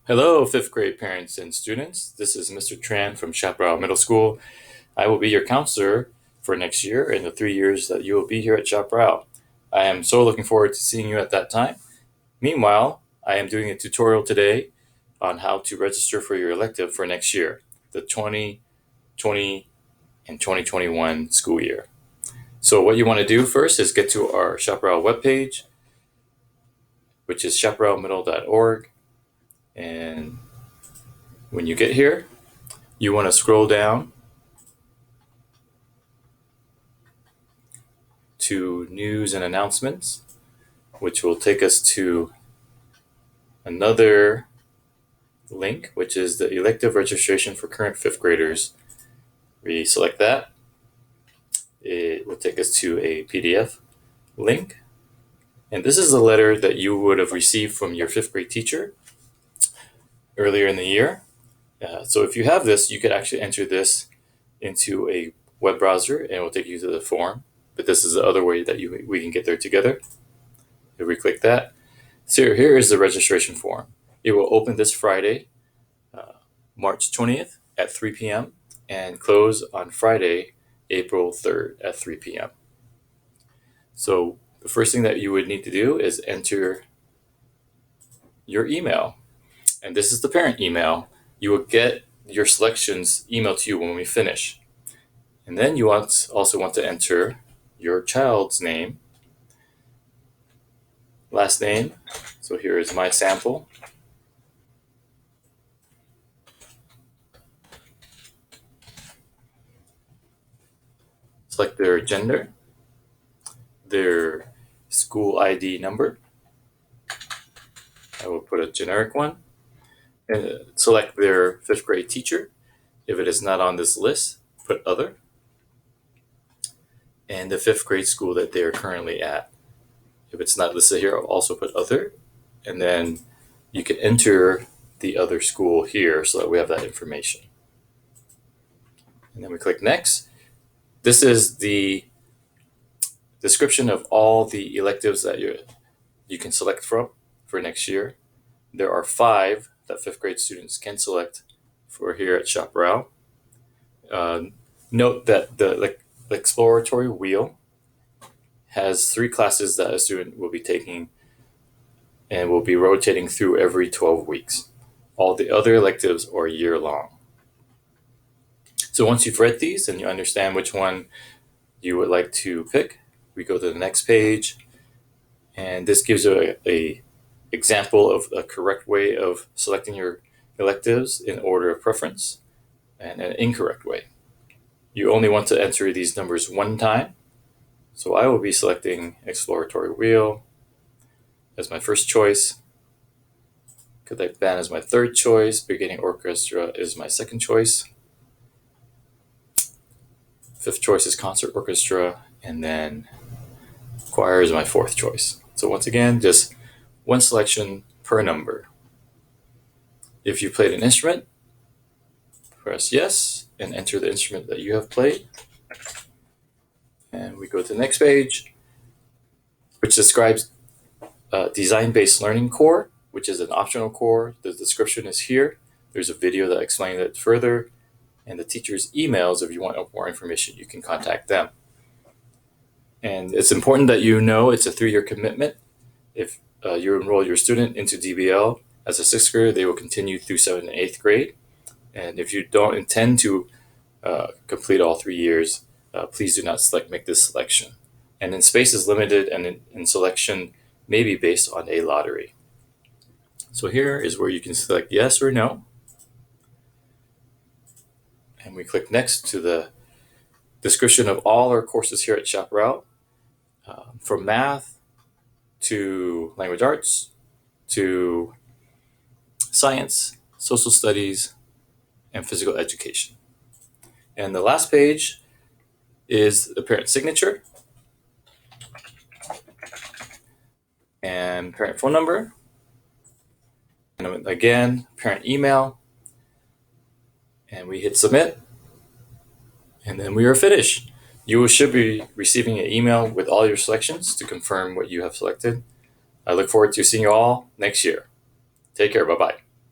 Hello, fifth grade parents and students. This is Mr. Tran from Chaparral Middle School. I will be your counselor for next year and the 3 years that you will be here at Chaparral. I am so looking forward to seeing you at that time. Meanwhile, I am doing a tutorial today on how to register for your elective for next year, the 2020 and 2021 school year. So what you want to do first is get to our Chaparral webpage, which is chaparralmiddle.org. And when you get here, you want to scroll down to news and announcements, which will take us to another link, which is the elective registration for current fifth graders. We select that. It will take us to a PDF link. And this is a letter that you would have received from your fifth grade teacher earlier in the year. So if you have this, you could actually enter this into a web browser and it will take you to the form. But this is the other way that we can get there together. If we click that, so here is the registration form. It will open this Friday, March 20th at 3 p.m. and close on Friday, April 3rd at 3 p.m. So the first thing that you would need to do is enter your email. And this is the parent email. You will get your selections emailed to you when we finish. And then you also want to enter your child's name, last name. So here is my sample. Select their gender, their school ID number. I will put a generic one. And select their fifth grade teacher. If it is not on this list, put other. And the fifth grade school that they are currently at. If it's not listed here, I'll also put other. And then you can enter the other school here so that we have that information. And then we click next. This is the description of all the electives that you can select from for next year. There are 5 that fifth grade students can select for here at Chaparral. Note that the exploratory wheel has 3 classes that a student will be taking and will be rotating through every 12 weeks. All the other electives are year long. So once you've read these and you understand which one you would like to pick, we go to the next page. And this gives you a example of a correct way of selecting your electives in order of preference and an incorrect way. You only want to enter these numbers one time. So I will be selecting exploratory wheel as my first choice. Cadet band is my third choice. Beginning orchestra is my second choice. Fifth choice is concert orchestra. And then choir is my fourth choice. So once again, just one selection per number. If you played an instrument, press yes and enter the instrument that you have played. And we go to the next page, which describes design-based learning core, which is an optional core. The description is here. There's a video that explains it further. And the teacher's emails, if you want more information, you can contact them. And it's important that you know it's a 3-year commitment. If you enroll your student into DBL as a 6th grader, they will continue through 7th and 8th grade. And if you don't intend to complete all 3 years, please do not make this selection. And then space is limited and in selection may be based on a lottery. So here is where you can select yes or no. And we click next to the description of all our courses here at Chaparral, from math to language arts to science, social studies, and physical education. And the last page is the parent signature and parent phone number. And again, parent email. And we hit submit. And then we are finished. You should be receiving an email with all your selections to confirm what you have selected. I look forward to seeing you all next year. Take care. Bye-bye.